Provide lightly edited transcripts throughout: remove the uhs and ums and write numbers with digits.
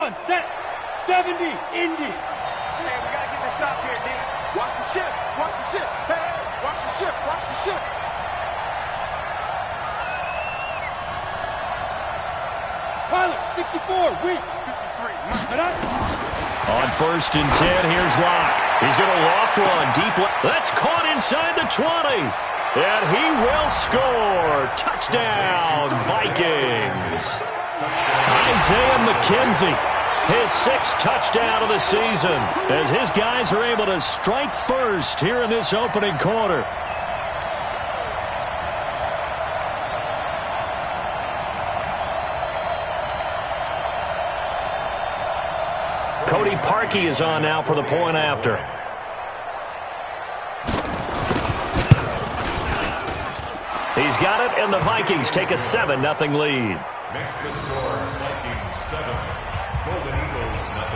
Set 70, Indy. Hey, we gotta get this stop here, D. Watch the ship, watch the ship. Hey, watch the ship, watch the ship. Pilot, 64, weak. 53, on 1st and 10, here's Locke. He's going to loft one deep. That's caught inside the 20. And he will score. Touchdown, Vikings. Isaiah McKenzie, his 6th touchdown of the season, as his guys are able to strike first here in this opening quarter. Cody Parkey is on now for the point after. He's got it, and the Vikings take a 7-0 lead. Makes the score Vikings 7, Golden Eagles 0.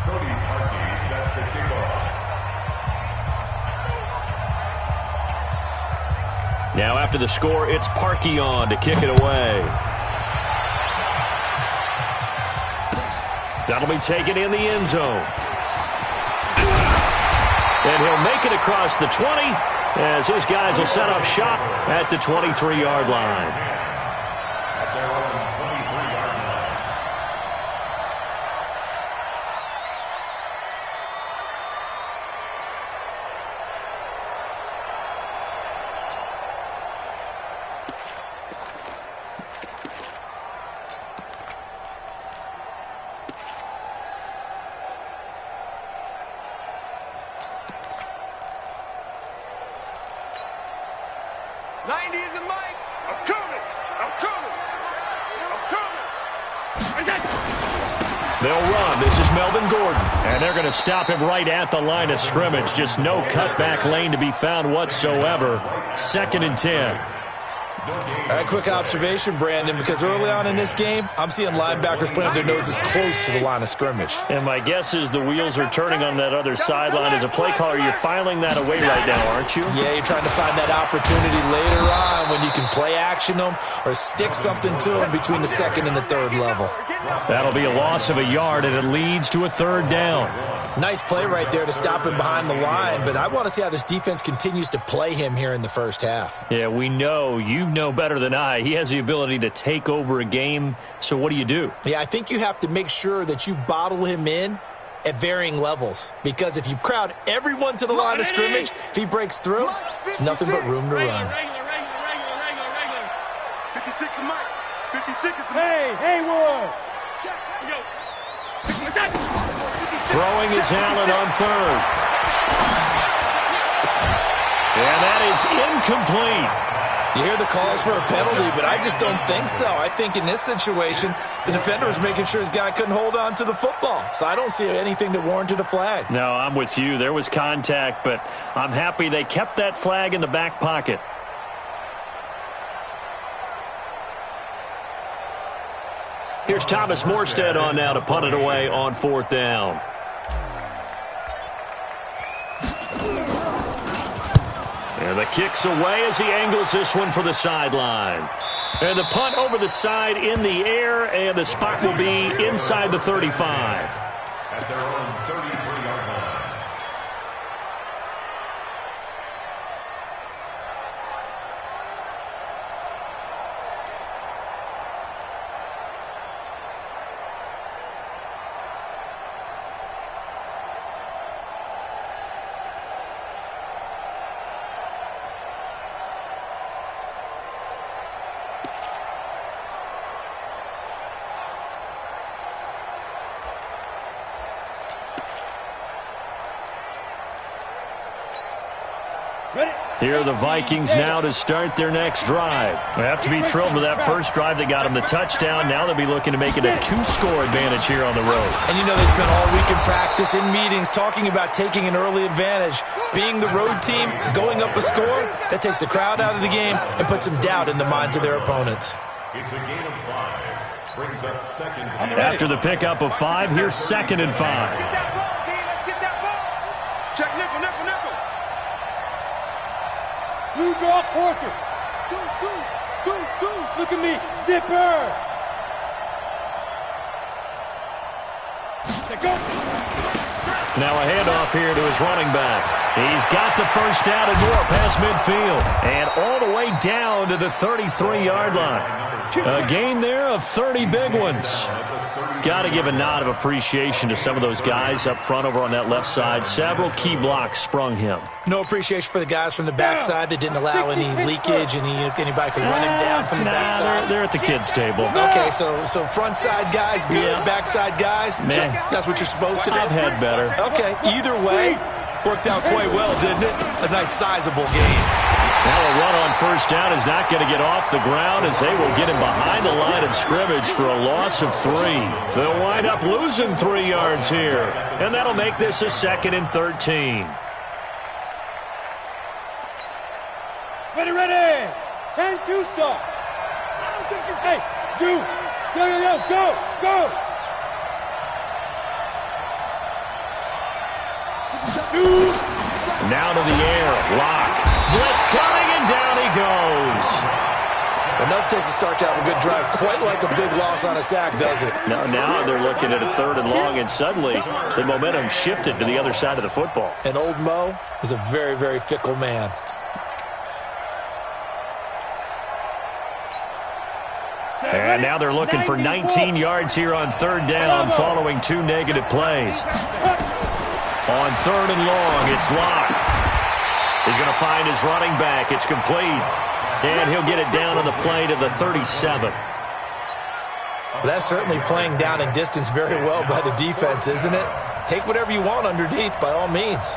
Cody Parkey sets a kickoff. Now after the score, it's Parkey on to kick it away. That'll be taken in the end zone. And he'll make it across the 20 as his guys will set up shop at the 23-yard line. At their own 23-yard line. They'll run. This is Melvin Gordon. And they're going to stop him right at the line of scrimmage. Just no cutback lane to be found whatsoever. 2nd and 10. A quick observation, Brandon, because early on in this game, I'm seeing linebackers putting their noses close to the line of scrimmage. And my guess is the wheels are turning on that other sideline. As a play caller, you're filing that away right now, aren't you? Yeah, you're trying to find that opportunity later on when you can play action them or stick something to them between the 2nd and the 3rd level. That'll be a loss of a yard, and it leads to a 3rd down. Nice play right there to stop him behind the line, but I want to see how this defense continues to play him here in the first half. Yeah, we know. You know better than I. He has the ability to take over a game, so what do you do? Yeah, I think you have to make sure that you bottle him in at varying levels, because if you crowd everyone to the line of scrimmage, if he breaks through, there's nothing but room to run. 56 is Mike. 56 is Hey, Haywood. Throwing is Allen on 3rd. And that is incomplete. You hear the calls for a penalty, but I just don't think so. I think in this situation, the defender was making sure his guy couldn't hold on to the football. So I don't see anything that warranted a flag. No, I'm with you. There was contact, but I'm happy they kept that flag in the back pocket. Here's Thomas Morstead on now to punt it away on 4th down. And the kick's away as he angles this one for the sideline. And the punt over the side in the air, and the spot will be inside the 35. At their own 33-yard line. Here are the Vikings now to start their next drive. They have to be thrilled with that first drive that got them the touchdown. Now they'll be looking to make it a 2-score advantage here on the road. And you know they spent all week in practice, in meetings, talking about taking an early advantage. Being the road team, going up a score, that takes the crowd out of the game and puts some doubt in the minds of their opponents. It's a gain of 5. Brings up 2nd. After the pickup of 5, here's 2nd and 5. Check nickel, nickel, nickel. Two draw quarters. Deuce. Look at me. Zipper. Go. Now a handoff here to his running back. He's got the first down and more past midfield. And all the way down to the 33-yard line. A gain there of 30 big ones. Got to give a nod of appreciation to some of those guys up front over on that left side. Several key blocks sprung him. No appreciation for the guys from the backside that didn't allow any leakage, if anybody could run him down from the backside. They're at the kids' table. Okay, so front side guys good, backside guys, man, that's what you're supposed to do? I've had better. Okay, either way, worked out quite well, didn't it? A nice sizable gain. Now a run on first down is not going to get off the ground as they will get him behind the line of scrimmage for a loss of 3. They'll wind up losing 3 yards here, and that'll make this a 2nd and 13. Ready. 10-2 stop. Hey, Drew. Go. Now to the air. Lock. Blitz coming, and down he goes. Enough takes to start to have a good drive. Quite like a big loss on a sack, does it? Now they're looking at a 3rd and long, and suddenly the momentum shifted to the other side of the football. And old Mo is a very, very fickle man. And now they're looking for 19 yards here on 3rd down following 2 negative plays. On 3rd and long, it's Locke. He's going to find his running back. It's complete. And he'll get it down on the play to the 37. Well, that's certainly playing down in distance very well by the defense, isn't it? Take whatever you want underneath, by all means.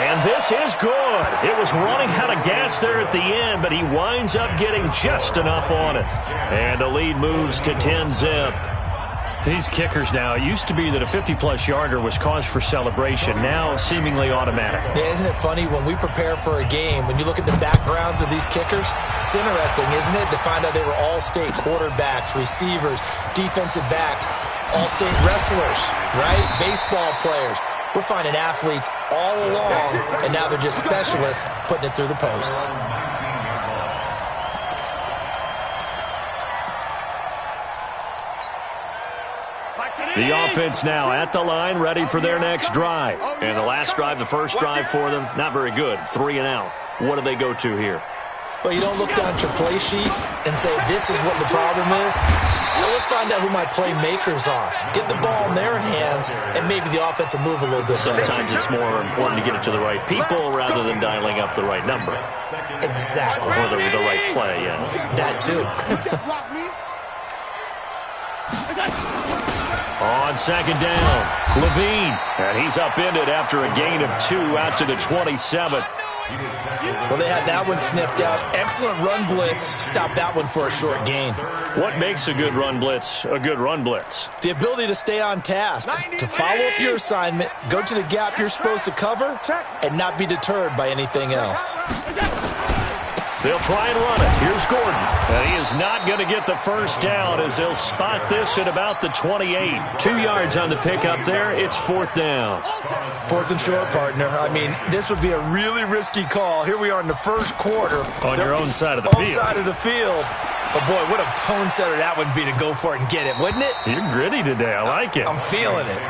And this is good. It was running out of gas there at the end, but he winds up getting just enough on it. And the lead moves to 10-zip. These kickers now, it used to be that a 50-plus yarder was cause for celebration, now seemingly automatic. Yeah, isn't it funny when we prepare for a game, when you look at the backgrounds of these kickers, it's interesting, isn't it, to find out they were all-state quarterbacks, receivers, defensive backs, all-state wrestlers, right? Baseball players. We're finding athletes all along, and now they're just specialists putting it through the posts. The offense now at the line, ready for their next drive. And the last drive, the first drive for them, not very good. 3 and out. What do they go to here? Well, you don't look down at your play sheet and say, this is what the problem is. Now let's find out who my playmakers are. Get the ball in their hands, and maybe the offense will move a little bit. Sometimes it's more important to get it to the right people rather than dialing up the right number. Exactly. Or the right play, yeah. That too. On 2nd down, Levine. And he's upended after a gain of 2 out to the 27. Well, they had that one sniffed out. Excellent run blitz. Stop that one for a short gain. What makes a good run blitz a good run blitz? The ability to stay on task, to follow up your assignment, go to the gap you're supposed to cover, and not be deterred by anything else. They'll try and run it. Here's Gordon. And he is not going to get the first down as they'll spot this at about the 28. 2 yards on the pickup there. It's 4th down. 4th and short, partner. I mean, this would be a really risky call. Here we are in the first quarter. On your own side of the field. On side of the field. But, boy, what a tone setter that would be to go for it and get it, wouldn't it? You're gritty today. I like it. I'm feeling it.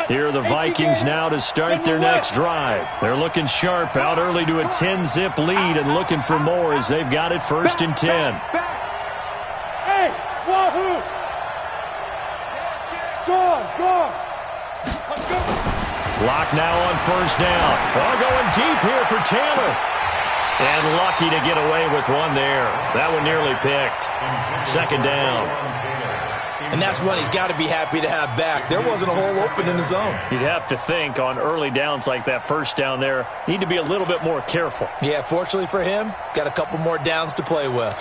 Here are the Vikings now to start their next drive. They're looking sharp, out early to a 10-zip lead and looking for more as they've got it 1st and 10. Hey, wahoo! John, go! Lock now on 1st down. Oh, going deep here for Taylor. And lucky to get away with one there. That one nearly picked. 2nd down. And that's one he's got to be happy to have back. There wasn't a hole open in the zone. You'd have to think on early downs like that first down there, need to be a little bit more careful. Yeah, fortunately for him, got a couple more downs to play with.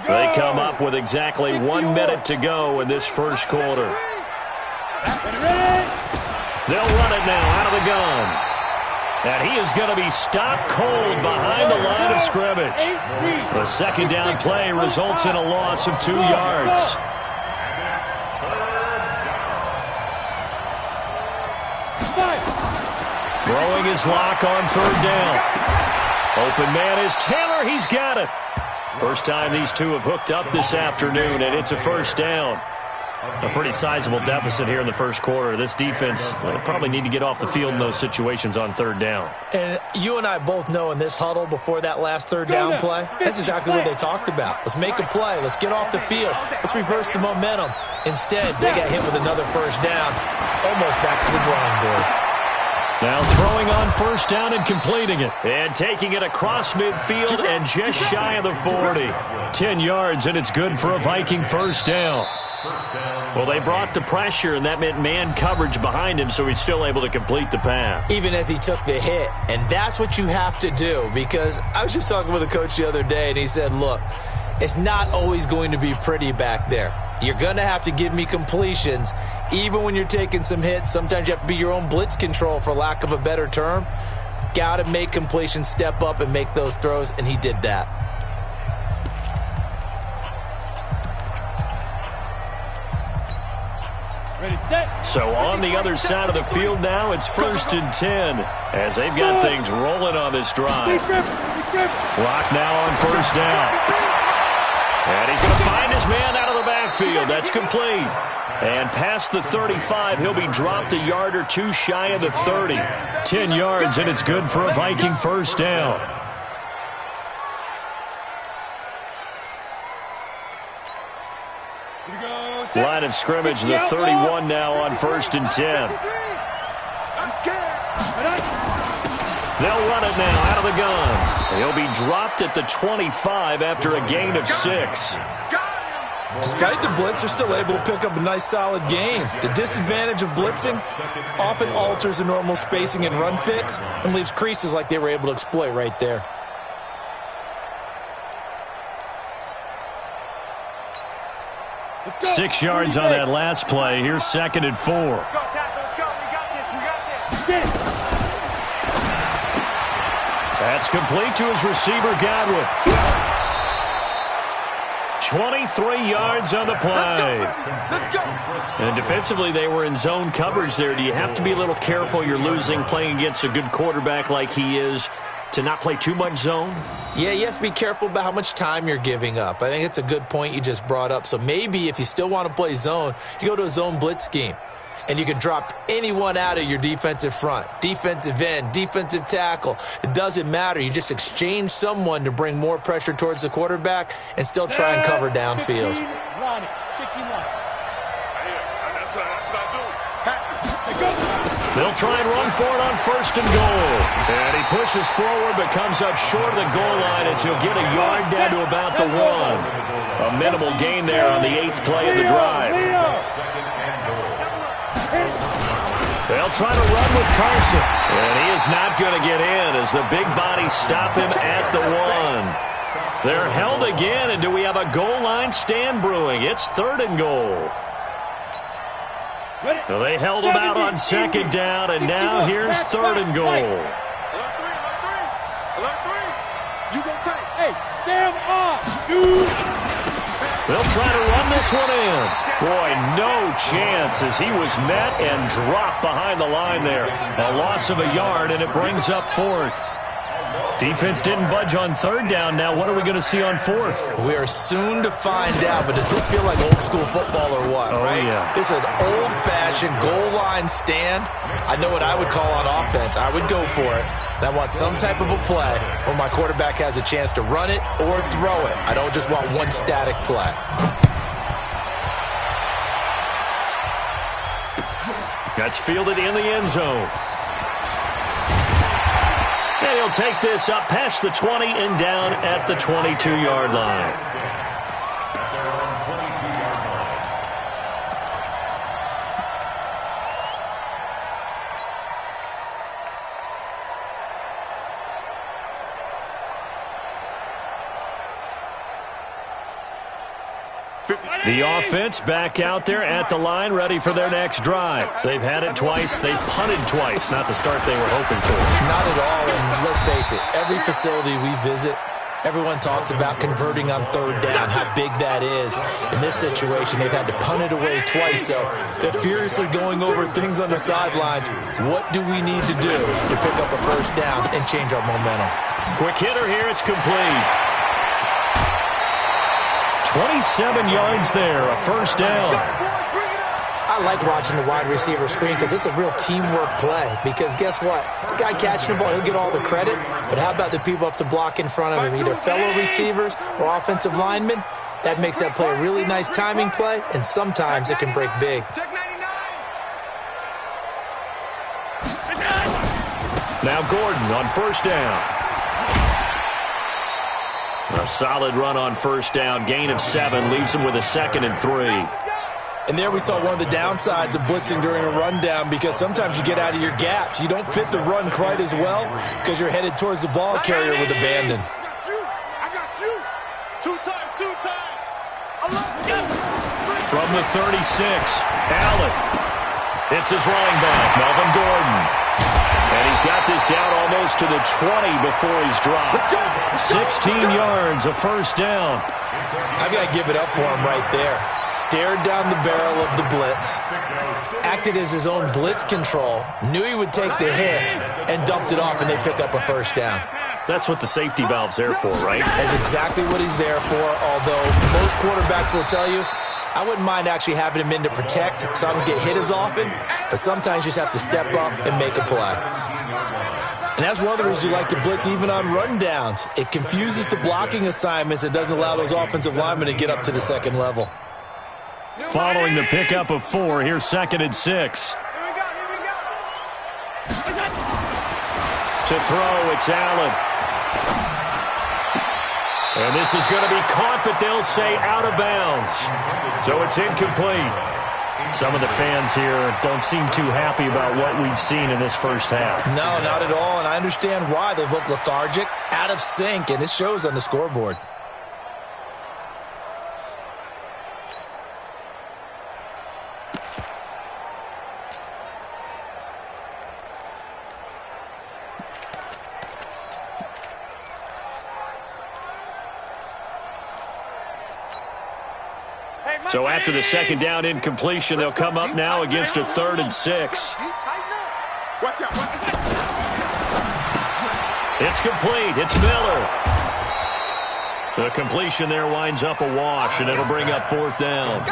They come up with exactly 1 minute to go in this first quarter. They'll run it now out of the gun. And he is going to be stopped cold behind the line of scrimmage. The second down play results in a loss of 2 yards. Throwing his lock on third down. Open man is Taylor. He's got it. First time these two have hooked up this afternoon, and it's a first down. A pretty sizable deficit here in the first quarter. This defense will probably need to get off the field in those situations on third down. And you and I both know in this huddle before that last third down play, that's exactly what they talked about. Let's make a play. Let's get off the field. Let's reverse the momentum. Instead, they got hit with another first down, almost back to the drawing board. Now throwing on first down and completing it. And taking it across midfield and just shy of the 40. 10 yards, and it's good for a Viking first down. Well, they brought the pressure, and that meant man coverage behind him, so he's still able to complete the pass. Even as he took the hit, and that's what you have to do, because I was just talking with a coach the other day, and he said, look, it's not always going to be pretty back there. You're going to have to give me completions, even when you're taking some hits. Sometimes you have to be your own blitz control, for lack of a better term. Got to make completions, step up, and make those throws, and he did that. So on the other side of the field now, it's 1st and 10 as they've got things rolling on this drive. Lock now on first down. And he's going to find his man out of the backfield. That's complete. And past the 35, he'll be dropped a yard or two shy of the 30. 10 yards, and it's good for a Viking first down. Line of scrimmage, the 31 now on 1st and 10. They'll run it now out of the gun. He'll be dropped at the 25 after a gain of 6. Despite the blitz, they're still able to pick up a nice solid gain. The disadvantage of blitzing often alters the normal spacing and run fits and leaves creases like they were able to exploit right there. Go. 6 yards on that last play. Here's 2nd and 4. Let's go, Tackle. Let's go. We got this. That's complete to his receiver, Godwin. 23 yards on the play. Let's go. And defensively, they were in zone coverage there. Do you have to be a little careful? You're losing playing against a good quarterback like he is, to not play too much zone? Yeah, you have to be careful about how much time you're giving up. I think it's a good point you just brought up. So maybe if you still want to play zone, you go to a zone blitz scheme. And you can drop anyone out of your defensive front. Defensive end, defensive tackle. It doesn't matter. You just exchange someone to bring more pressure towards the quarterback and still try and cover downfield. 15 line. That's what I do. They'll try and run for it on 1st and goal. And he pushes forward but comes up short of the goal line as he'll get a yard down to about the 1. A minimal gain there on the 8th play of the drive. They'll try to run with Carson. And he is not going to get in as the big bodies stop him at the 1. They're held again, and do we have a goal line stand brewing? It's 3rd and goal. Well, they held him out on 2nd down, and now here's 3rd and goal. Alert 3. You gonna take. Hey, Sam off. Shoot. They'll try to run this one in. Boy, no chance as he was met and dropped behind the line there. A loss of a yard, and it brings up 4th. Defense didn't budge on 3rd down. Now what are we going to see on 4th? We are soon to find out, but does this feel like old school football or what? Oh, right? Yeah. This is an old-fashioned goal line stand. I know what I would call on offense. I would go for it. I want some type of a play where my quarterback has a chance to run it or throw it. I don't just want one static play. That's fielded in the end zone. And he'll take this up past the 20 and down at the 22-yard line. The offense back out there at the line, ready for their next drive. They've had it twice. They've punted twice. Not the start they were hoping for. Not at all, and let's face it, every facility we visit, everyone talks about converting on third down, how big that is. In this situation, they've had to punt it away twice, so they're furiously going over things on the sidelines. What do we need to do to pick up a first down and change our momentum? Quick hitter here. It's complete. 27 yards there, a first down. I like watching the wide receiver screen because it's a real teamwork play. Because guess what? The guy catching the ball, he'll get all the credit. But how about the people up to block in front of him, either fellow receivers or offensive linemen? That makes that play a really nice timing play, and sometimes it can break big. Now Gordon on first down. A solid run on first down. Gain of 7 leaves him with a 2nd and 3. And there we saw one of the downsides of blitzing during a rundown, because sometimes you get out of your gaps. You don't fit the run quite as well because you're headed towards the ball carrier with abandon. I got you. Two times. From the 36, Allen. It's his running back, Melvin Gordon. And he's got this down almost to the 20 before he's dropped. 16 yards, a first down. I've got to give it up for him right there. Stared down the barrel of the blitz, acted as his own blitz control, knew he would take the hit, and dumped it off, and they pick up a first down. That's what the safety valve's there for, right? That's exactly what he's there for, although most quarterbacks will tell you, I wouldn't mind actually having him in to protect so I don't get hit as often, but sometimes you just have to step up and make a play. And that's one of the reasons you like to blitz even on rundowns. It confuses the blocking assignments and doesn't allow those offensive linemen to get up to the second level. Following the pickup of 4, here's 2nd and 6. To throw, it's Allen. And this is going to be caught, but they'll say out of bounds. So it's incomplete. Some of the fans here don't seem too happy about what we've seen in this first half. No, not at all, and I understand why. They've looked lethargic, out of sync, and it shows on the scoreboard. So after the 2nd down incompletion, they'll come up now against a 3rd and 6. It's complete. It's Miller. The completion there winds up a wash, and it'll bring up 4th down.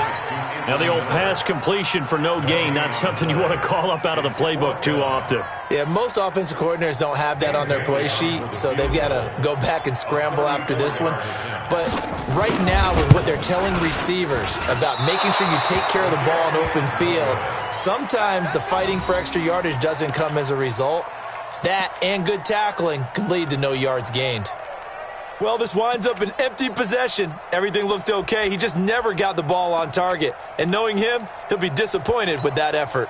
Now the old pass completion for no gain, not something you want to call up out of the playbook too often. Yeah, most offensive coordinators don't have that on their play sheet, so they've got to go back and scramble after this one. But right now, with what they're telling receivers about making sure you take care of the ball in open field, sometimes the fighting for extra yardage doesn't come as a result. That and good tackling can lead to no yards gained. Well, this winds up an empty possession. Everything looked okay. He just never got the ball on target. And knowing him, he'll be disappointed with that effort.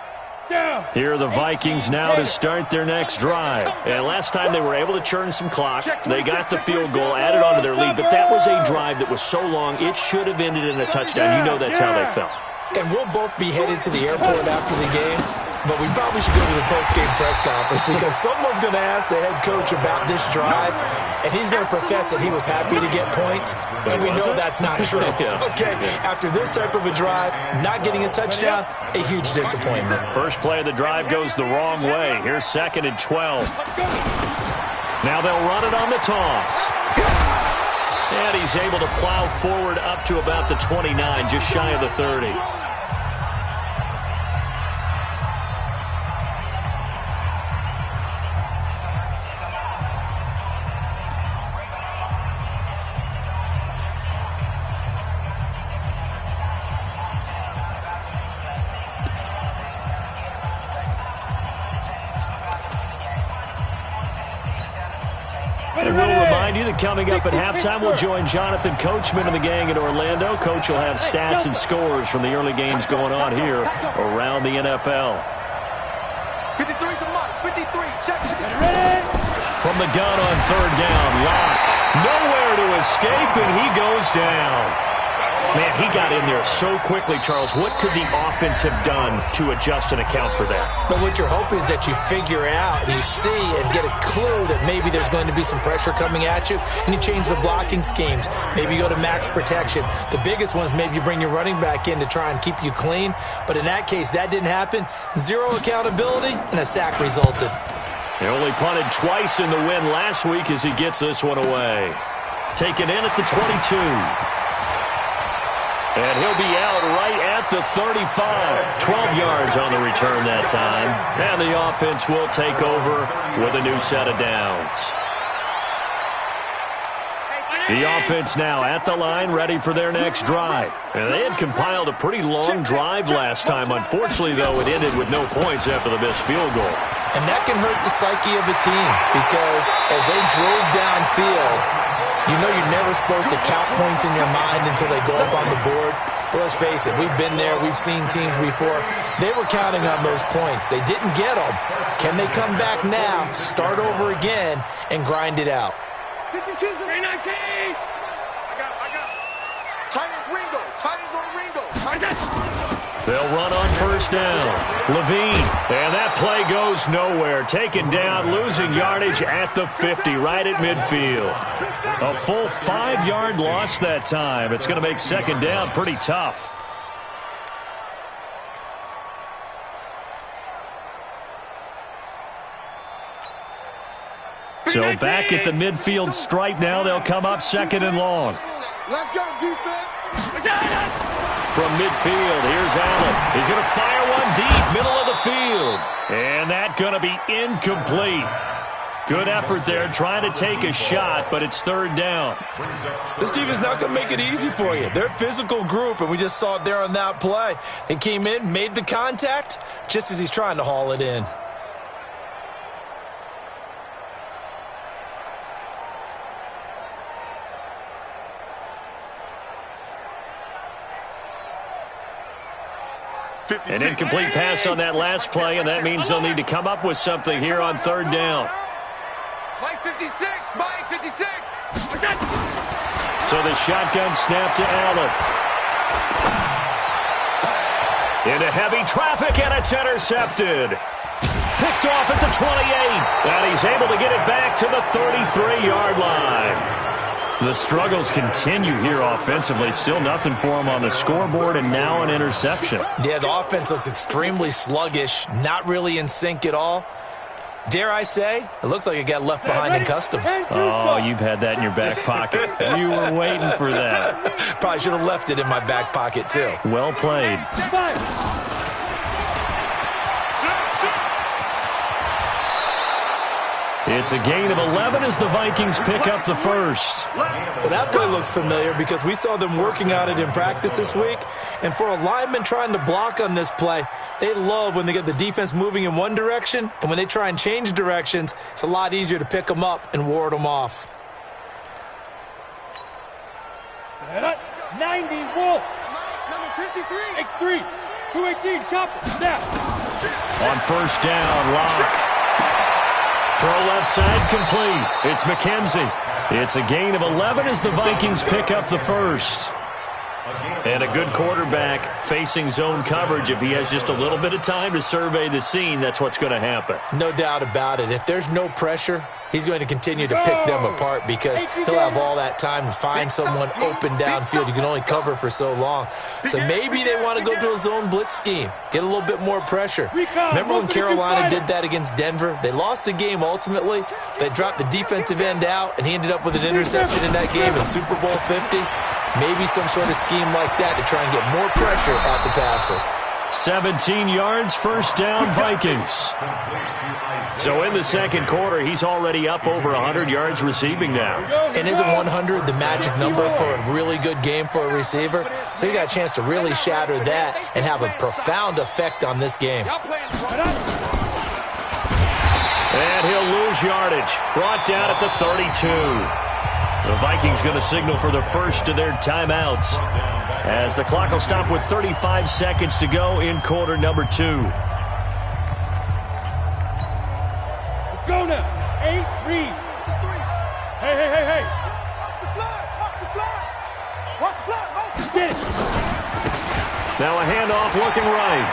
Here are the Vikings now to start their next drive. And last time they were able to churn some clock. They got the field goal, added on to their lead. But that was a drive that was so long, it should have ended in a touchdown. You know that's how they felt. And we'll both be headed to the airport after the game. But we probably should go to the post-game press conference because someone's going to ask the head coach about this drive, and he's going to profess that he was happy to get points, and we know that's not true. Okay, after this type of a drive, not getting a touchdown, a huge disappointment. First play of the drive goes the wrong way. Here's 2nd and 12. Now they'll run it on the toss. And he's able to plow forward up to about the 29, just shy of the 30. And we'll remind you that coming up at halftime, we'll join Jonathan Coachman and the gang in Orlando. Coach will have stats and scores from the early games going on here around the NFL. 53's the mark. 53. Check. From the gun on third down, Locke. Nowhere to escape, and he goes down. Man, he got in there so quickly, Charles. What could the offense have done to adjust and account for that? But what you're hoping is that you figure out and you see and get a clue that maybe there's going to be some pressure coming at you, and you change the blocking schemes. Maybe you go to max protection. The biggest one is maybe you bring your running back in to try and keep you clean. But in that case, that didn't happen. Zero accountability, and a sack resulted. He only punted twice in the win last week as he gets this one away. Taken in at the 22. And he'll be out right at the 35. 12 yards on the return that time. And the offense will take over with a new set of downs. The offense now at the line, ready for their next drive. And they had compiled a pretty long drive last time. Unfortunately, though, it ended with no points after the missed field goal. And that can hurt the psyche of a team because as they drove downfield, you know you're never supposed to count points in your mind until they go up on the board. But let's face it, we've been there. We've seen teams before. They were counting on those points. They didn't get them. Can they come back now, start over again, and grind it out? 52. I got it. Tight ends Ringo. Tight ends on Ringo. They'll run on first down. Levine. And that play goes nowhere. Taken down, losing yardage at the 50, right at midfield. A full 5-yard loss that time. It's going to make second down pretty tough. So back at the midfield stripe now. They'll come up second and long. Let's go, defense. From midfield, here's Allen. He's going to fire one deep, middle of the field. And that's going to be incomplete. Good effort there, trying to take a shot, but it's third down. This defense is not going to make it easy for you. They're a physical group, and we just saw it there on that play. They came in, made the contact, just as he's trying to haul it in. An incomplete pass on that last play, and that means they'll need to come up with something here on third down. Mike 56. Mike 56. So the shotgun snap to Allen. Into heavy traffic, and it's intercepted. Picked off at the 28, and he's able to get it back to the 33-yard line. The struggles continue here offensively. Still nothing for him on the scoreboard, and now an interception. Yeah, the offense looks extremely sluggish, not really in sync at all. Dare I say, it looks like it got left behind in customs. Oh, you've had that in your back pocket. You were waiting for that. Probably should have left it in my back pocket, too. Well played. It's a gain of 11 as the Vikings pick up the first. Well, that play looks familiar because we saw them working on it in practice this week. And for a lineman trying to block on this play, they love when they get the defense moving in one direction. And when they try and change directions, it's a lot easier to pick them up and ward them off. 90, Wolf. Number 53. X3. 218, chopper. Snap. On first down, Locke. Throw left side complete. It's McKenzie. It's a gain of 11 as the Vikings pick up the first. And a good quarterback facing zone coverage. If he has just a little bit of time to survey the scene, that's what's going to happen. No doubt about it. If there's no pressure, he's going to continue to pick them apart because he'll have all that time to find someone open downfield. You can only cover for so long. So maybe they want to go to a zone blitz scheme, get a little bit more pressure. Remember when Carolina did that against Denver? They lost the game ultimately. They dropped the defensive end out, and he ended up with an interception in that game in Super Bowl 50. Maybe some sort of scheme like that to try and get more pressure at the passer. 17 yards, first down, Vikings. So in the second quarter, he's already up over 100 yards receiving now. And isn't 100 the magic number for a really good game for a receiver? So he got a chance to really shatter that and have a profound effect on this game. And he'll lose There's yardage. Brought down at the 32. The Vikings going to signal for the first of their timeouts, as the clock will stop with 35 seconds to go in quarter number 2. Let's go now. 8, read. Hey. Watch the flag. Watch the flag. Get it. Now a handoff looking right.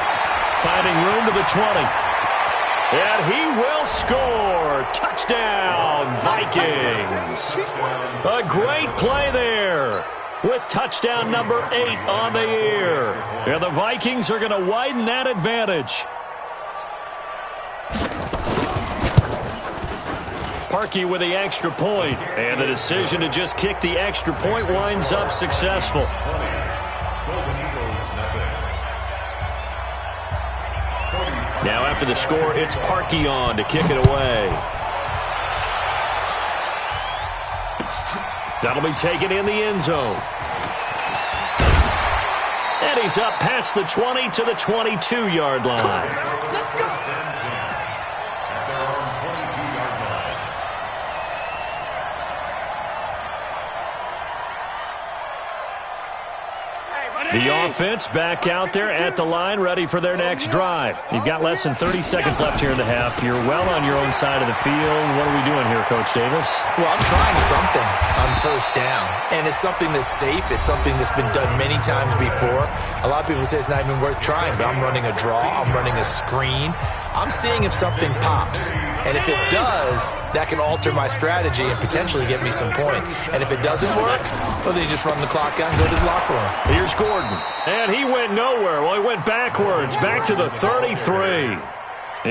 Finding room to the 20. And he will score. Touchdown, Vikings. A great play there, with touchdown number 8 on the year. And the Vikings are going to widen that advantage. Parkey with the extra point, and the decision to just kick the extra point winds up successful. Now after the score, it's Parkey on to kick it away. That'll be taken in the end zone. And he's up past the 20 to the 22-yard line. Let's go. The offense back out there at the line, ready for their next drive. You've got less than 30 seconds left here in the half. You're well on your own side of the field. What are we doing here, Coach Davis? Well, I'm trying something on first down, and it's something that's safe. It's something that's been done many times before. A lot of people say it's not even worth trying, but I'm running a draw. I'm running a screen. I'm seeing if something pops, and if it does, that can alter my strategy and potentially get me some points. And if it doesn't work, well, then you just run the clock out and go to the locker room. Here's Gordon, and he went nowhere. Well, he went backwards, back to the 33.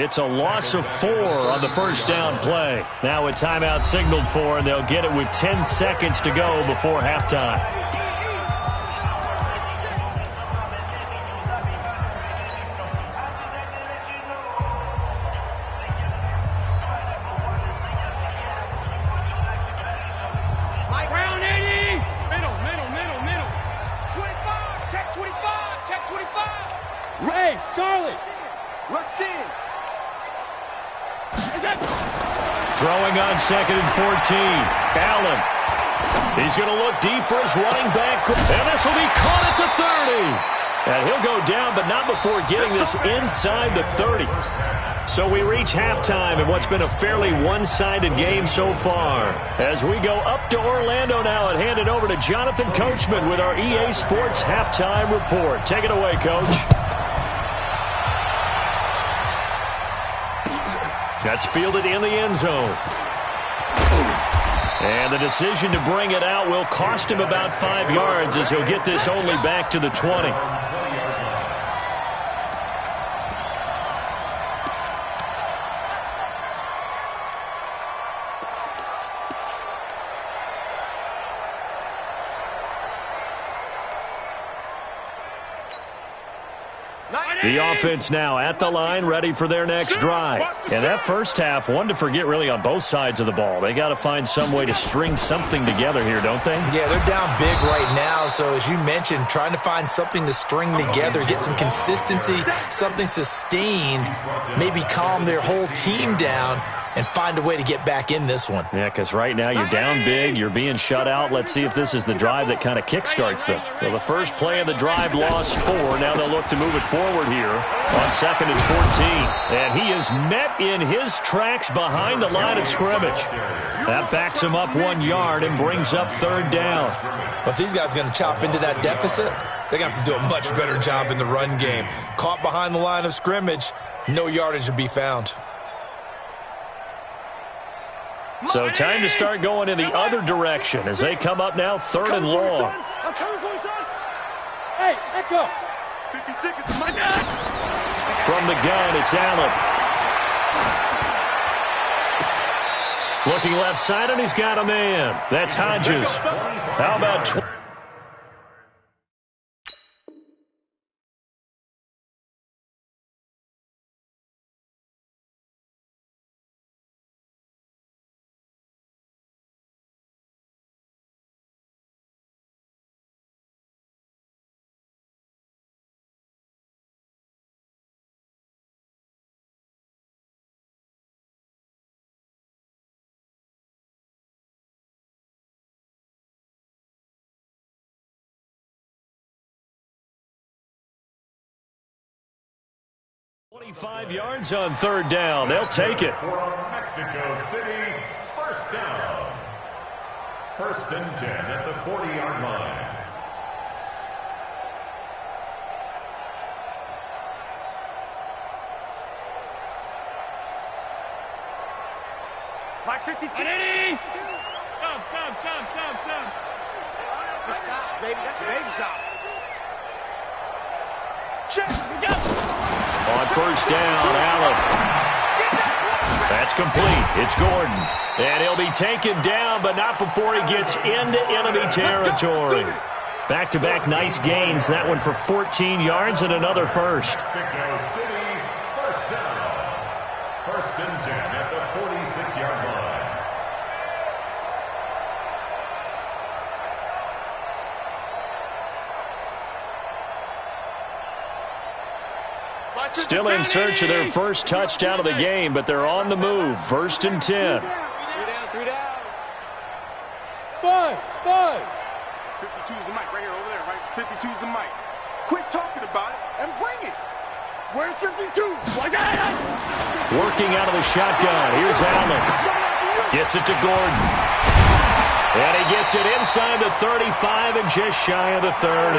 It's a loss of 4 on the first down play. Now a timeout signaled for, and they'll get it with 10 seconds to go before halftime. Charlie. Rush in. Throwing on 2nd and 14. Allen. He's going to look deep for his running back. And this will be caught at the 30. And he'll go down, but not before getting this inside the 30. So we reach halftime in what's been a fairly one-sided game so far. As we go up to Orlando now and hand it over to Jonathan Coachman with our EA Sports Halftime Report. Take it away, Coach. That's fielded in the end zone. And the decision to bring it out will cost him about 5 yards, as he'll get this only back to the 20. The offense now at the line, ready for their next drive. And that first half, one to forget really on both sides of the ball. They got to find some way to string something together here, don't they? Yeah, they're down big right now. So as you mentioned, trying to find something to string together, get some consistency, something sustained, maybe calm their whole team down and find a way to get back in this one. Yeah, because right now you're down big, you're being shut out. Let's see if this is the drive that kind of kickstarts them. Well, the first play of the drive lost 4. Now they'll look to move it forward here on 2nd and 14. And he is met in his tracks behind the line of scrimmage. That backs him up 1 yard and brings up 3rd down. But these guys are going to chop into that deficit. They're going to have to do a much better job in the run game. Caught behind the line of scrimmage, no yardage to be found. So time to start going in the other direction as they come up now 3rd and long. I'm coming for you, son. Hey, echo. 50 seconds. My God. From the gun, it's Allen. Looking left side, and he's got a man. That's Hodges. How about 25 yards on third down. They'll take it. For Mexico City, first down. First and 10 at the 40-yard line. Mike 52. Stop. That's stop, baby. That's a baby stop. Check. On first down, Allen. That's complete. It's Gordon. And he'll be taken down, but not before he gets into enemy territory. Back-to-back nice gains. That one for 14 yards and another first. Mexico City, first down. First and 10 at the 46-yard line. Still in search of their first touchdown of the game, but they're on the move. First and 10. 3 down. Buzz. 52's the mic right here, over there, right? 52's the mic. Quit talking about it and bring it. Where's 52? Working out of the shotgun. Here's Allen. Gets it to Gordon. And he gets it inside the 35 and just shy of the 30.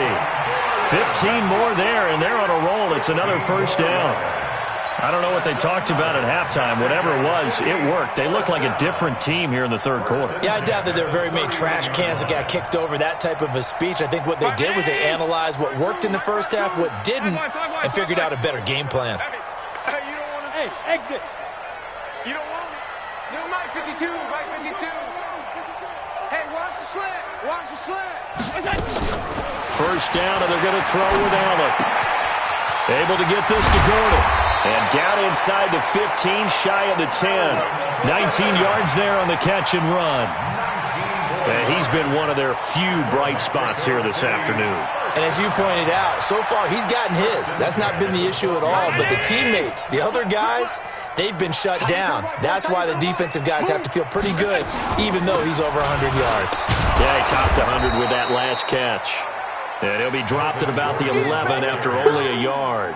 15 more there, and they're on a roll. It's another first down. I don't know what they talked about at halftime. Whatever it was, it worked. They look like a different team here in the third quarter. Yeah, I doubt that there were very many trash cans that got kicked over, that type of a speech. I think what they did was they analyzed what worked in the first half, what didn't, and figured out a better game plan. Hey, you don't want to... Hey, exit. You don't want it. You don't mind 52, right 52. Hey, watch the slant. Watch the slant. First down, and they're going to throw with Allen. Able to get this to Gordon. And down inside the 15, shy of the 10. 19 yards there on the catch and run. And he's been one of their few bright spots here this afternoon. And as you pointed out, so far he's gotten his. That's not been the issue at all. But the teammates, the other guys, they've been shut down. That's why the defensive guys have to feel pretty good, even though he's over 100 yards. Yeah, he topped 100 with that last catch. And he'll be dropped at about the 11 after only a yard.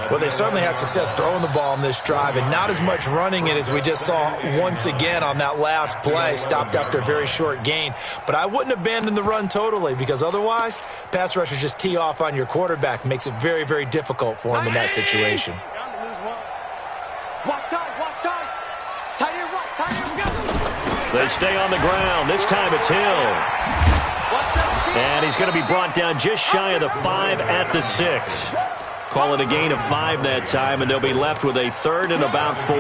Well, they certainly had success throwing the ball on this drive, and not as much running it as we just saw once again on that last play, stopped after a very short gain. But I wouldn't abandon the run totally, because otherwise, pass rushers just tee off on your quarterback. Makes it very, very difficult for him in that situation. Watch time. Tight end right, tight end. They stay on the ground. This time it's Hill. And he's going to be brought down just shy of the 5 at the 6. Call it a gain of 5 that time, and they'll be left with a third and about 4.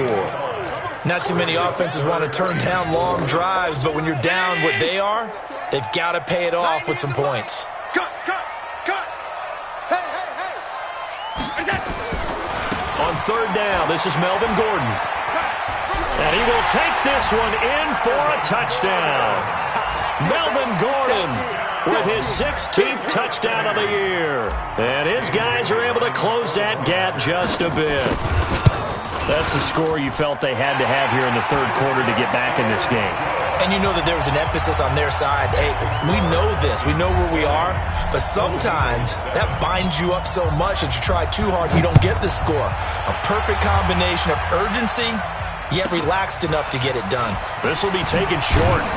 Not too many offenses want to turn down long drives, but when you're down what they are, they've got to pay it off with some points. Cut. Hey. On third down, this is Melvin Gordon. And he will take this one in for a touchdown. Melvin Gordon with his 16th touchdown of the year. And his guys are able to close that gap just a bit. That's the score you felt they had to have here in the third quarter to get back in this game. And you know that there was an emphasis on their side. Hey, we know this. We know where we are. But sometimes that binds you up so much that you try too hard, you don't get the score. A perfect combination of urgency, yet relaxed enough to get it done. This will be taken short.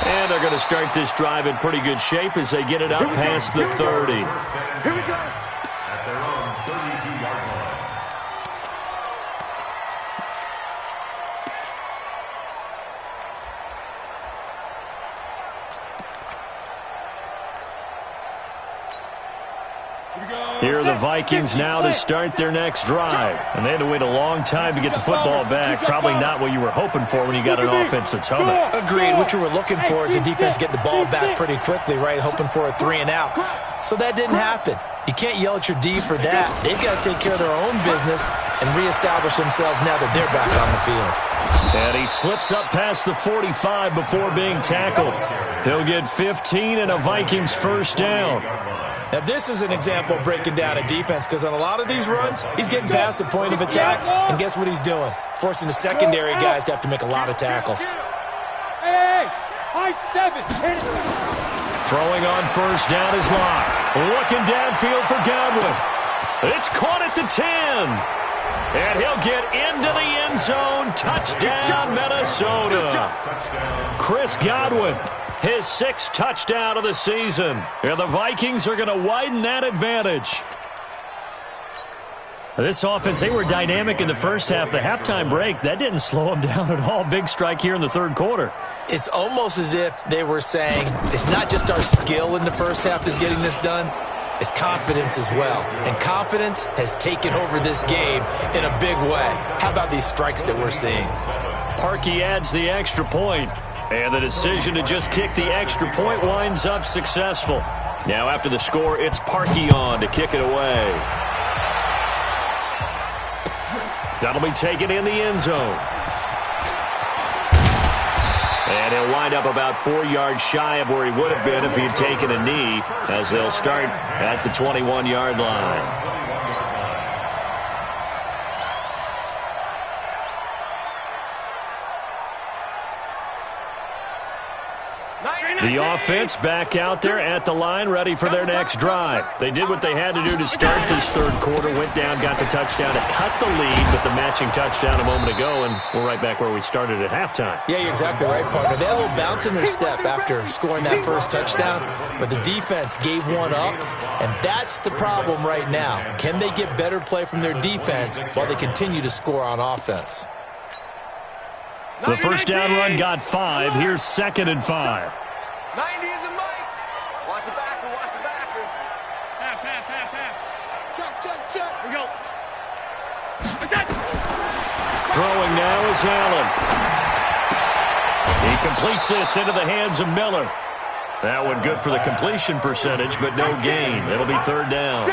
And they're going to start this drive in pretty good shape as they get it up past the 30. Here we go. At their own 32-yard line. Here are the Vikings now to start their next drive. And they had to wait a long time to get the football back. Probably not what you were hoping for when you got an offense that's humming. Agreed. What you were looking for is the defense get the ball back pretty quickly, right? Hoping for a 3 and out. So that didn't happen. You can't yell at your D for that. They've got to take care of their own business and reestablish themselves now that they're back on the field. And he slips up past the 45 before being tackled. He'll get 15 and a Vikings first down. Now, this is an example of breaking down a defense because on a lot of these runs, he's getting past the point of attack, and guess what he's doing? Forcing the secondary guys to have to make a lot of tackles. Hey, high 7. Hit it. Throwing on first down is Locke. Looking downfield for Godwin. It's caught at the 10. And he'll get into the end zone. Touchdown, Minnesota. Chris Godwin, his 6th touchdown of the season. And the Vikings are going to widen that advantage. This offense, they were dynamic in the first half. The halftime break, that didn't slow them down at all. Big strike here in the third quarter. It's almost as if they were saying, it's not just our skill in the first half that's getting this done. It's confidence as well. And confidence has taken over this game in a big way. How about these strikes that we're seeing? Parkey adds the extra point. And the decision to just kick the extra point winds up successful. Now after the score, it's Parkey on to kick it away. That'll be taken in the end zone. And he'll wind up about 4 yards shy of where he would have been if he had taken a knee, as they'll start at the 21-yard line. The offense back out there at the line, ready for their next drive. They did what they had to do to start this third quarter, went down, got the touchdown to cut the lead with the matching touchdown a moment ago, and we're right back where we started at halftime. Yeah, you're exactly right, partner. They had a little bounce in their step after scoring that first touchdown, but the defense gave one up, and that's the problem right now. Can they get better play from their defense while they continue to score on offense? The first down run got 5. Here's 2nd and 5. 90 is the mic. Watch the backer, watch the backer. Chuck. Here we go. Throwing now is Allen. He completes this into the hands of Miller. That one good for the completion percentage, but no gain. It'll be 3rd down.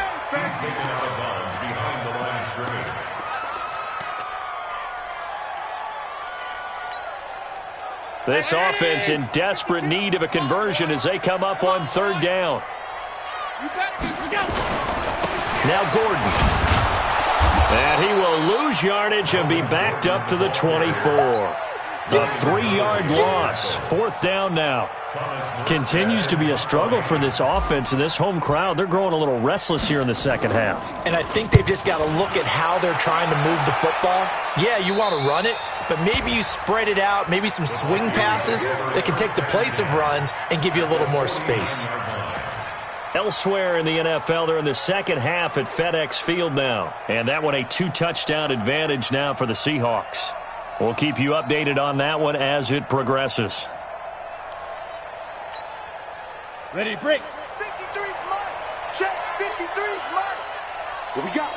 This offense in desperate need of a conversion as they come up on 3rd down. Now Gordon. And he will lose yardage and be backed up to the 24. A 3-yard loss. 4th down now. Continues to be a struggle for this offense and this home crowd. They're growing a little restless here in the second half. And I think they've just got to look at how they're trying to move the football. Yeah, you want to run it, but maybe you spread it out, maybe some swing passes that can take the place of runs and give you a little more space. Elsewhere in the NFL, they're in the second half at FedEx Field now. And that one a 2-touchdown advantage now for the Seahawks. We'll keep you updated on that one as it progresses. Ready, break. 53's mine. Check. 53's mine. What we got?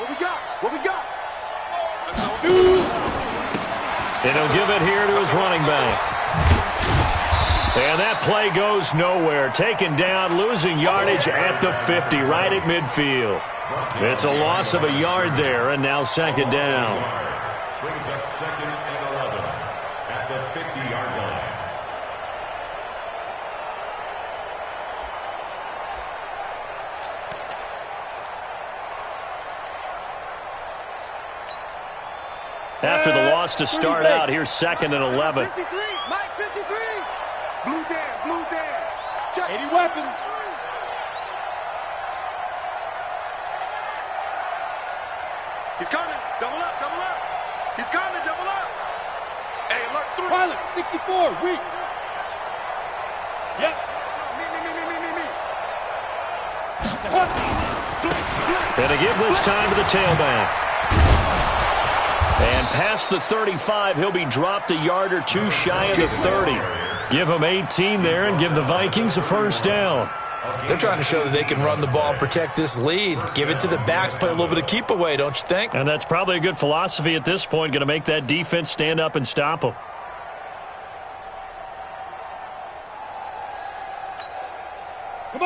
And he'll give it here to his running back. And that play goes nowhere. Taken down, losing yardage at the 50, right at midfield. It's a loss of a yard there, and now 2nd down. Brings up 2nd and 11 at the 50-yard line. After the loss to start out, here's 2nd and 11. 53, Mike 53. Blue Dan. Check. 80 weapon. He's coming. Double up. He's coming. Double up. Hey, alert 3. Pilot, 64, weak. Yep. Me. And to give this time to the tailback. And past the 35, he'll be dropped a yard or 2 shy of the 30. Give him 18 there and give the Vikings a 1st down. They're trying to show that they can run the ball and protect this lead. Give it to the backs, play a little bit of keep away, don't you think? And that's probably a good philosophy at this point, going to make that defense stand up and stop them.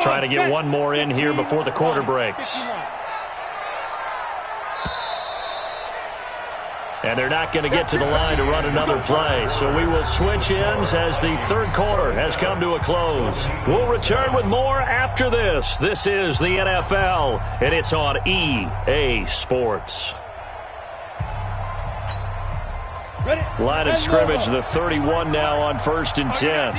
Trying to get one more in here before the quarter breaks. And they're not going to get to the line to run another play. So we will switch ends as the third quarter has come to a close. We'll return with more after this. This is the NFL, and it's on EA Sports. Line of scrimmage, the 31 now on 1st and 10.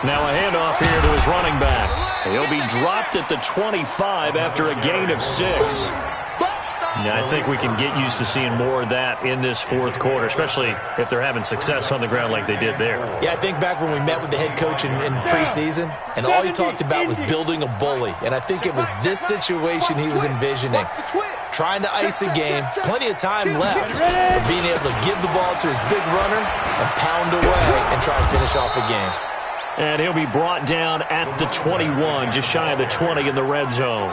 Now a handoff here to his running back. He'll be dropped at the 25 after a gain of 6. Now, I think we can get used to seeing more of that in this fourth quarter, especially if they're having success on the ground like they did there. Yeah, I think back when we met with the head coach in preseason, and all he talked about was building a bully. And I think it was this situation he was envisioning. Trying to ice a game, plenty of time left, but being able to give the ball to his big runner and pound away and try and finish off a game. And he'll be brought down at the 21, just shy of the 20 in the red zone.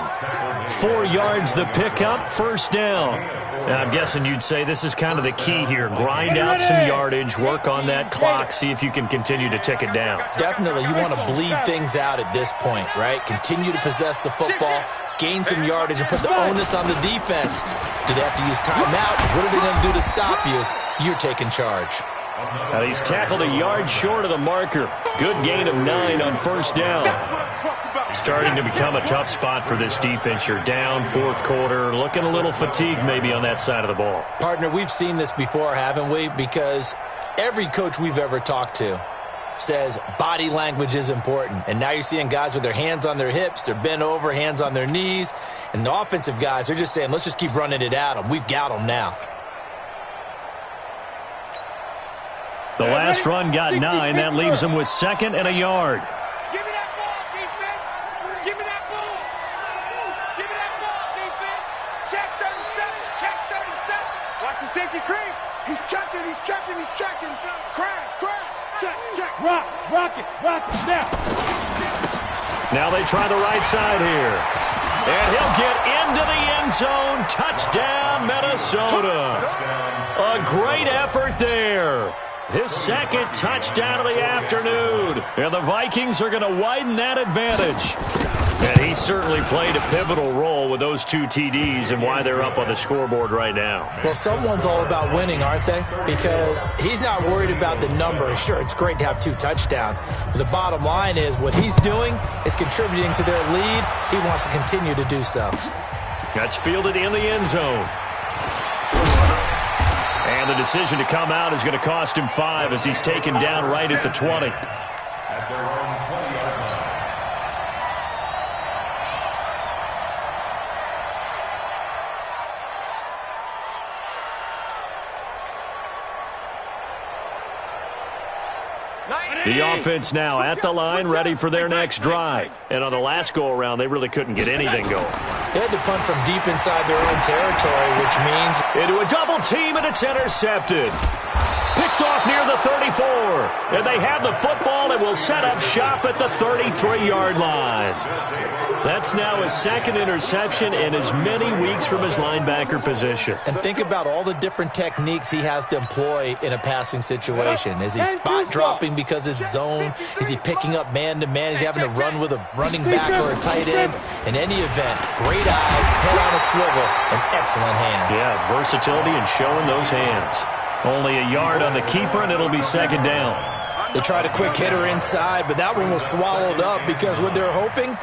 4 yards the pickup, first down. Now, I'm guessing you'd say this is kind of the key here. Grind out some yardage, work on that clock, see if you can continue to tick it down. Definitely, you want to bleed things out at this point, right? Continue to possess the football, gain some yardage, and put the onus on the defense. Do they have to use timeouts? What are they going to do to stop you? You're taking charge. Now he's tackled a yard short of the marker. Good gain of 9 on first down. Starting to become a tough spot for this defense. You're down fourth quarter, looking a little fatigued maybe on that side of the ball. Partner, we've seen this before, haven't we? Because every coach we've ever talked to says body language is important. And now you're seeing guys with their hands on their hips, they're bent over, hands on their knees. And the offensive guys, they're just saying, let's just keep running it at them. We've got them now. The last run got 9. That leaves them with 2nd and a yard. Give me that ball, defense. Give me that ball. Give me that ball, defense. Check 37. Check 37. Watch the safety creep. He's checking. He's checking. He's checking. Crash. Crash. Check. Check. Rock it. Now. Now they try the right side here. And he'll get into the end zone. Touchdown, Minnesota. A great effort there. His 2nd touchdown of the afternoon. And the Vikings are going to widen that advantage. And he certainly played a pivotal role with those 2 TDs and why they're up on the scoreboard right now. Well, someone's all about winning, aren't they? Because he's not worried about the number. Sure, it's great to have 2 touchdowns. But the bottom line is what he's doing is contributing to their lead. He wants to continue to do so. That's fielded in the end zone. And the decision to come out is going to cost him 5 as he's taken down right at the 20. At their own 20-yard line. The offense now at the line, ready for their next drive. And on the last go-around, they really couldn't get anything going. They had to punt from deep inside their own territory, which means into a double team, and it's intercepted. Picked off near the 34. And they have the football and will set up shop at the 33-yard line. That's now his 2nd interception in as many weeks from his linebacker position. And think about all the different techniques he has to employ in a passing situation. Is he spot dropping because it's zone? Is he picking up man-to-man? Is he having to run with a running back or a tight end? In any event, great eyes, head on a swivel, and excellent hands. Yeah, versatility and showing those hands. Only a yard on the keeper, and it'll be 2nd down. They tried a quick hitter inside, but that one was swallowed up because what they're hoping,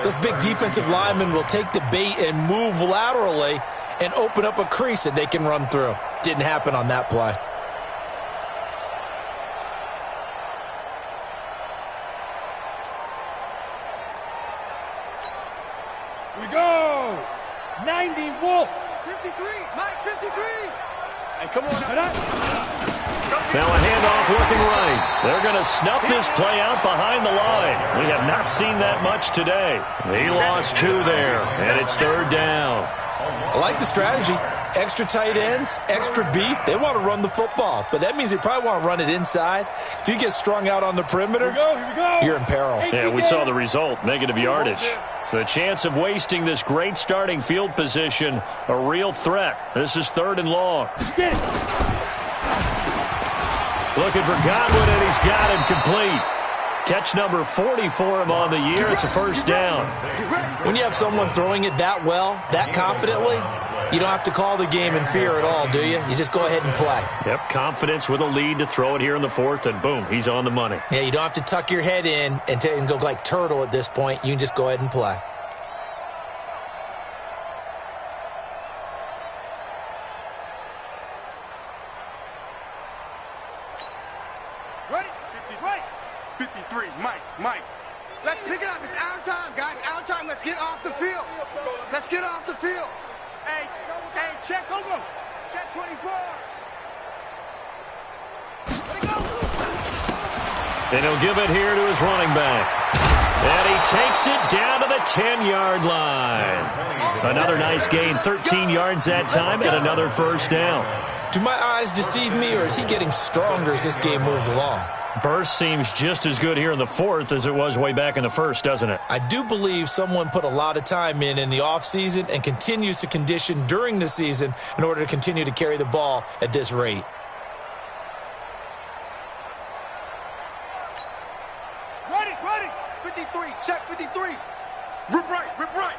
those big defensive linemen will take the bait and move laterally and open up a crease that they can run through. Didn't happen on that play. Here we go. 90 Wolf. 53. Mike, 53. Hey, come on. Now a handoff looking right. They're going to snuff this play out behind the line. We have not seen that much today. He lost 2 there, and it's 3rd down. I like the strategy. Extra tight ends, extra beef. They want to run the football, but that means they probably want to run it inside. If you get strung out on the perimeter, you're in peril. Yeah, we saw the result, negative yardage. The chance of wasting this great starting field position, a real threat. This is 3rd and long. Looking for Godwin, and he's got him complete. Catch number 40 for him on the year. It's a first down. When you have someone throwing it that well, that confidently, you don't have to call the game in fear at all, do you? You just go ahead and play. Yep, confidence with a lead to throw it here in the 4th, and boom, he's on the money. Yeah, you don't have to tuck your head in and go like turtle at this point. You can just go ahead and play. Right. 53. Mike. Let's pick it up. It's our time, guys. Our time. Let's get off the field. Let's get off the field. Hey, check over. Check 24. Let it go. And he'll give it here to his running back. And he takes it down to the 10-yard line. Another nice gain, 13 yards that time, and another first down. Do my eyes deceive me, or is he getting stronger as this game moves along? Burst seems just as good here in the fourth as it was way back in the first, doesn't it? I do believe someone put a lot of time in the offseason and continues to condition during the season in order to continue to carry the ball at this rate. Ready. 53, check 53. Rip right.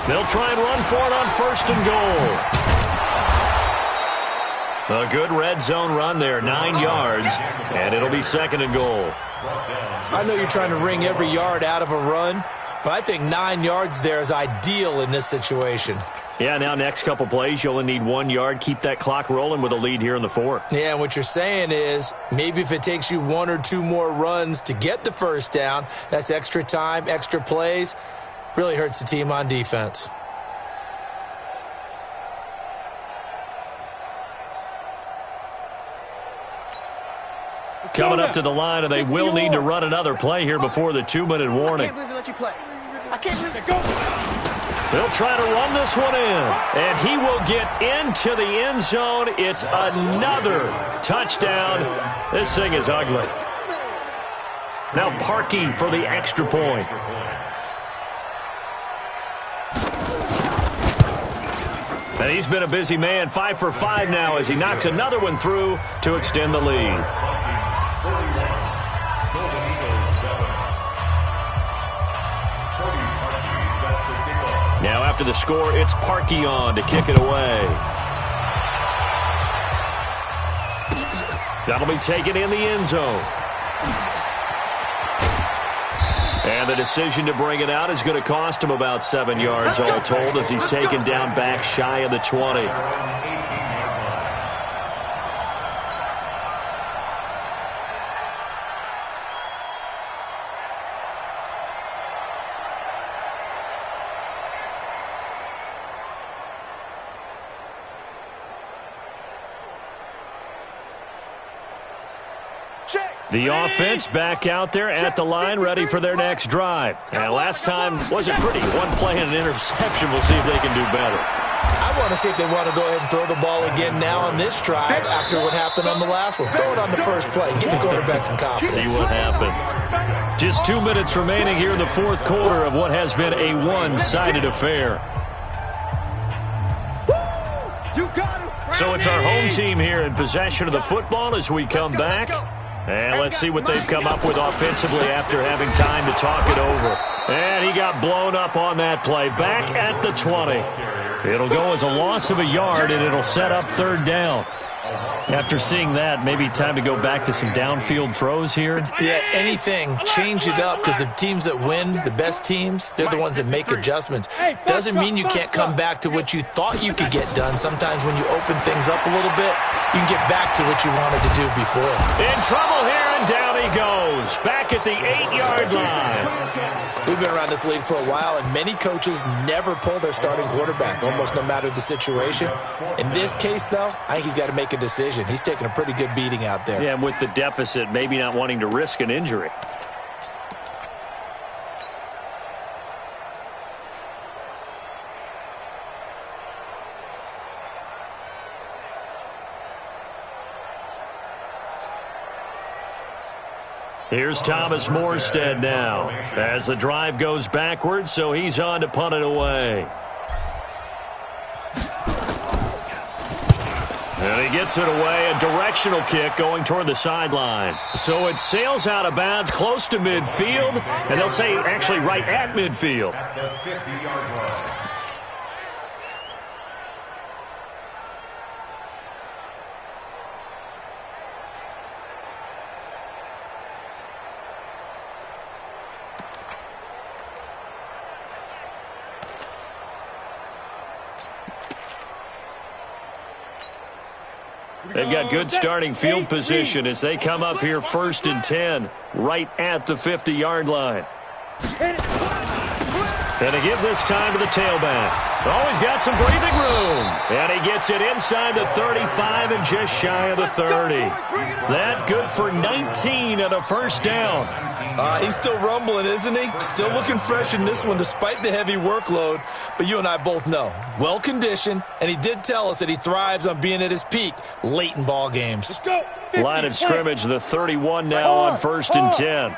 They'll try and run for it on first and goal. A good red zone run there, 9 yards, and it'll be second and goal. I know you're trying to wring every yard out of a run, but I think 9 yards there is ideal in this situation. Yeah, now next couple plays, you only need 1 yard. Keep that clock rolling with a lead here in the fourth. Yeah, and what you're saying is maybe if it takes you 1 or 2 more runs to get the first down, that's extra time, extra plays. Really hurts the team on defense. Coming up to the line, and they will need to run another play here before the 2-minute warning. I can't believe they let you play. I can't believe it. Go. They'll try to run this one in, and he will get into the end zone. It's another touchdown. This thing is ugly. Now Parkey for the extra point. And he's been a busy man, 5 for 5 now as he knocks another one through to extend the lead. Now after the score, it's Parkey on to kick it away. That'll be taken in the end zone. And the decision to bring it out is going to cost him about 7 yards all told as he's taken down back shy of the 20. The offense back out there at the line, ready for their next drive. And last time wasn't pretty. One play and an interception. We'll see if they can do better. I want to see if they want to go ahead and throw the ball again now on this drive after what happened on the last one. Throw it on the first play. Give the quarterback some confidence. See what happens. Just 2 minutes remaining here in the fourth quarter of what has been a one-sided affair. So it's our home team here in possession of the football as we come back. And let's see what they've come up with offensively after having time to talk it over. And he got blown up on that play. Back at the 20. It'll go as a loss of a yard, and it'll set up third down. After seeing that, maybe time to go back to some downfield throws here. Yeah, anything. Change it up because the teams that win, the best teams, they're the ones that make adjustments. Doesn't mean you can't come back to what you thought you could get done. Sometimes when you open things up a little bit, you can get back to what you wanted to do before. In trouble here, and down he goes. Back at the 8-yard line. We've been around this league for a while, and many coaches never pull their starting quarterback, almost no matter the situation. In this case, though, I think he's got to make a decision. He's taking a pretty good beating out there. Yeah, and with the deficit, maybe not wanting to risk an injury. Here's Thomas Morstead now as the drive goes backwards, so he's on to punt it away. And he gets it away, a directional kick going toward the sideline. So it sails out of bounds close to midfield, and they'll say actually right at midfield. At the 50-yard line. They've got good starting field position as they come up here 1st and 10, right at the 50-yard line. And to give this time to the tailback. Oh, he's got some breathing room. And he gets it inside the 35 and just shy of the 30. That good for 19 and a first down. He's still rumbling, isn't he? Still looking fresh in this one despite the heavy workload. But you and I both know, well-conditioned, and he did tell us that he thrives on being at his peak late in ball games. Line of scrimmage, the 31 now on 1st and 10.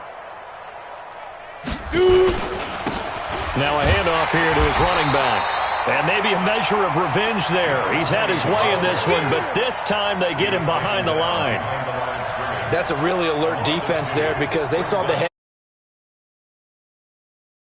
Now a handoff here to his running back. And maybe a measure of revenge there. He's had his way in this one, but this time they get him behind the line. That's a really alert defense there because they saw the head.